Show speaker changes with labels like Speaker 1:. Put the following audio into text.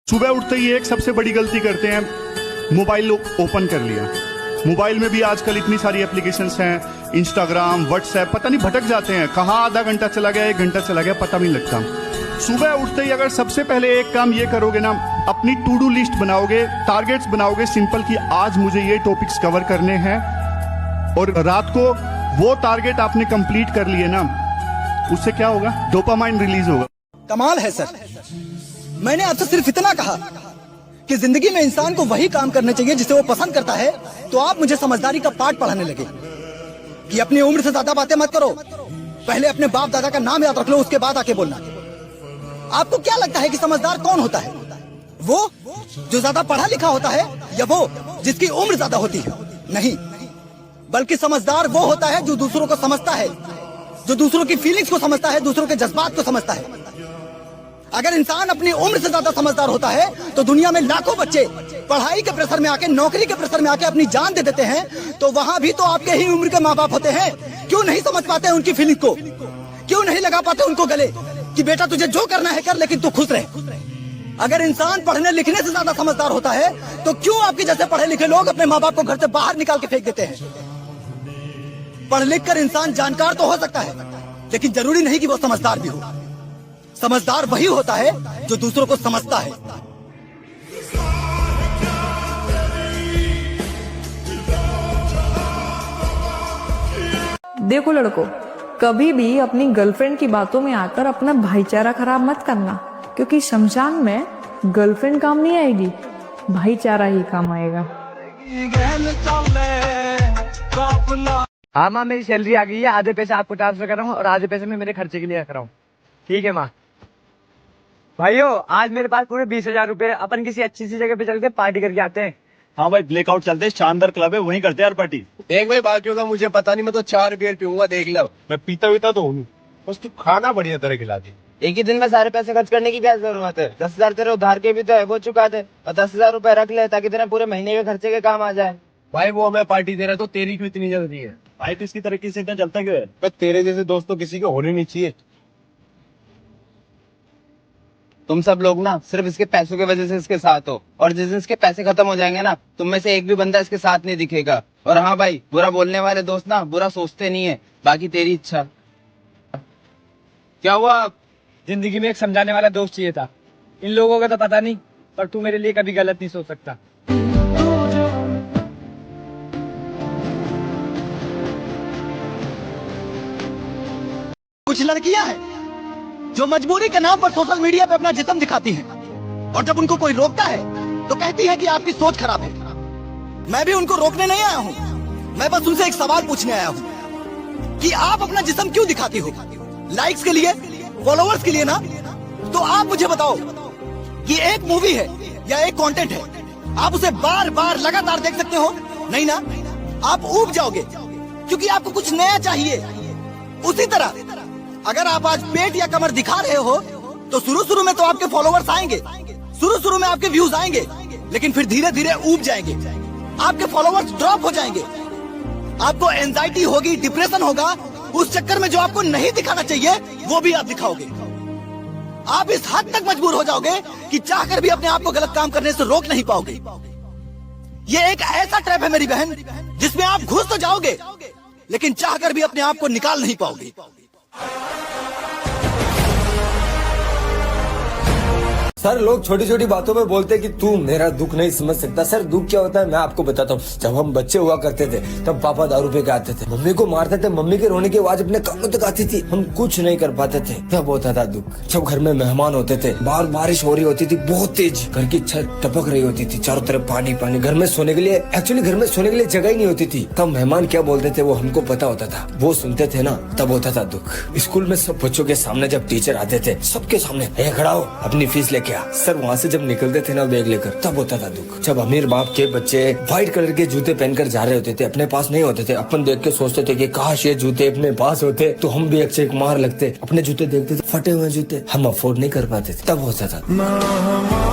Speaker 1: सुबह उठते ही एक सबसे बड़ी गलती करते हैं, मोबाइल ओपन कर लिया। मोबाइल में भी आजकल इतनी सारी एप्लीकेशंस हैं, इंस्टाग्राम, व्हाट्सएप, पता नहीं भटक जाते हैं, कहाँ आधा घंटा चला गया, 1 घंटा चला गया, पता नहीं लगता। सुबह उठते ही अगर सबसे पहले एक काम ये करोगे ना, अपनी टू डू लिस्ट बनाओगे, टारगेट्स बनाओगे सिंपल कि आज मुझे ये टॉपिक्स कवर करने हैं, और रात को वो टारगेट आपने कंप्लीट कर लिए ना, उससे क्या होगा, डोपामाइन रिलीज होगा।
Speaker 2: कमाल है सर। मैंने आपसे सिर्फ इतना कहा कि जिंदगी में इंसान को वही काम करने चाहिए जिसे वो पसंद करता है, तो आप मुझे समझदारी का पाठ पढ़ाने लगे कि अपनी उम्र से ज्यादा बातें मत करो, पहले अपने बाप दादा का नाम याद रख लो, उसके बाद आके बोलना। आपको क्या लगता है कि समझदार कौन होता है? वो जो ज्यादा पढ़ा लिखा होता है या वो जिसकी उम्र ज्यादा होती है? नहीं, बल्कि समझदार वो होता है जो दूसरों को समझता है, जो दूसरों की फीलिंग्स को समझता है, दूसरों के जज्बात को समझता है। अगर इंसान अपनी उम्र से ज्यादा समझदार होता है तो दुनिया में लाखों बच्चे पढ़ाई के प्रेशर में आके, नौकरी के प्रेशर में आके अपनी जान दे देते हैं, तो वहां भी तो आपके ही उम्र के माँ बाप होते हैं। क्यों नहीं समझ पाते उनकी फीलिंग को? क्यों नहीं लगा पाते उनको गले कि बेटा तुझे जो करना है कर, लेकिन तू खुश रहे? अगर इंसान पढ़ने लिखने से ज्यादा समझदार होता है तो क्यों आपके जैसे पढ़े लिखे लोग अपने माँ बाप को घर से बाहर निकाल के फेंक देते हैं? पढ़ लिख कर इंसान जानकार तो हो सकता है, लेकिन जरूरी नहीं कि वो समझदार भी हो। समझदार वही होता है जो दूसरों को समझता है।
Speaker 3: देखो लड़कों, कभी भी अपनी गर्लफ्रेंड की बातों में आकर अपना भाईचारा खराब मत करना, क्योंकि शमशान में गर्लफ्रेंड काम नहीं आएगी, भाईचारा ही काम आएगा।
Speaker 4: हाँ माँ, मेरी सैलरी आ गई है, आधे पैसे आपको ट्रांसफर कर रहा हूँ और आधे पैसे मैं मेरे खर्चे के लिए रख रहा हूँ। ठीक है माँ। भाइयों, आज मेरे पास पूरे 20,000 रुपए, अपन किसी अच्छी सी जगह पे चलते पार्टी करके आते हैं।
Speaker 5: हाँ भाई, ब्लेकआउट चलते हैं, शानदार क्लब है, वहीं करते हैं यार पार्टी।
Speaker 6: देख भाई, बाकियों का मुझे पता नहीं, मैं तो 4 बियर पीऊंगा, देख लो।
Speaker 5: मैं पीता तो हूँ, बस तू खाना बढ़िया तरह खिला दी।
Speaker 4: एक ही दिन में सारे पैसे खर्च करने की क्या जरूरत है? 10,000 तेरे उधार के भी तो है, वो चुका दे, और 10,000 रुपए रख ले ताकि तेरे पूरे महीने के खर्चे के काम आ जाए।
Speaker 6: भाई वो हमें पार्टी दे रहा है तो तेरी क्यों इतनी जल्दी है?
Speaker 5: भाई तो इसकी तरक्की से इतना चलता क्यों है?
Speaker 6: पर तेरे जैसे दोस्त तो किसी के होने नहीं चाहिए।
Speaker 4: तुम सब लोग ना सिर्फ इसके पैसों की वजह से इसके साथ हो, और जिस दिन इसके पैसे खत्म हो जाएंगे ना, तुम में से एक भी बंदा इसके साथ नहीं दिखेगा। और हाँ भाई, बुरा बोलने वाले दोस्त ना बुरा सोचते नहीं है, बाकी तेरी इच्छा। क्या हुआ? जिंदगी में एक समझाने वाला दोस्त चाहिए था। इन लोगों का तो पता नहीं, पर तू मेरे लिए कभी गलत नहीं सोच सकता।
Speaker 2: कुछ लड़कियां हैं जो मजबूरी के नाम पर सोशल मीडिया पे अपना जिस्म दिखाती हैं, और जब उनको कोई रोकता है तो कहती है कि आपकी सोच खराब है। मैं भी उनको रोकने नहीं आया हूँ, मैं बस उनसे एक सवाल पूछने आया हूँ कि आप अपना जिस्म क्यों दिखाती हो? लाइक्स के लिए, फॉलोअर्स के लिए ना? तो आप मुझे बताओ कि एक मूवी है या एक कंटेंट है, आप उसे बार बार लगातार देख सकते हो? नहीं ना, आप ऊब जाओगे क्योंकि आपको कुछ नया चाहिए। उसी तरह अगर आप आज पेट या कमर दिखा रहे हो तो शुरू में तो आपके फॉलोअर्स आएंगे, शुरू में आपके व्यूज आएंगे, लेकिन फिर धीरे धीरे ऊब जाएंगे, आपके फॉलोअर्स ड्रॉप हो जाएंगे, आपको एंजाइटी होगी, डिप्रेशन होगा, उस चक्कर में जो आपको नहीं दिखाना चाहिए वो भी आप दिखाओगे। आप इस हद तक मजबूर हो जाओगे कि चाहकर भी अपने आप को गलत काम करने से रोक नहीं पाओगे। ये एक ऐसा ट्रैप है मेरी बहन, जिसमें आप घुस तो जाओगे लेकिन चाहकर भी अपने आप को निकाल नहीं पाओगे।
Speaker 7: सर, लोग छोटी छोटी बातों में बोलते हैं कि तू मेरा दुख नहीं समझ सकता। सर, दुख क्या होता है मैं आपको बताता हूँ। जब हम बच्चे हुआ करते थे तब पापा दारू पे के आते थे, मम्मी को मारते थे, मम्मी के रोने की आवाज अपने कानों तक आती थी, हम कुछ नहीं कर पाते थे, तब होता था दुख। जब घर में मेहमान होते थे, बाहर बारिश हो रही होती थी बहुत तेज, घर की छत टपक रही होती थी, चारों तरफ पानी पानी, घर में सोने के लिए, एक्चुअली घर में सोने के लिए जगह ही नहीं होती थी, तब मेहमान क्या बोलते थे वो हमको पता होता था, वो सुनते थे ना, तब होता था दुख। स्कूल में सब बच्चों के सामने जब टीचर आते थे, सबके सामने खड़ा हो, अपनी फीस लेके आ। सर, वहाँ से जब निकलते थे ना बैग लेकर, तब होता था दुख। जब अमीर बाप के बच्चे व्हाइट कलर के जूते पहनकर जा रहे होते थे, अपने पास नहीं होते थे, अपन देख के सोचते थे कि काश ये जूते अपने पास होते तो हम भी एक मार लगते। अपने जूते देखते थे, फटे हुए जूते, हम अफोर्ड नहीं कर पाते थे, तब होता था।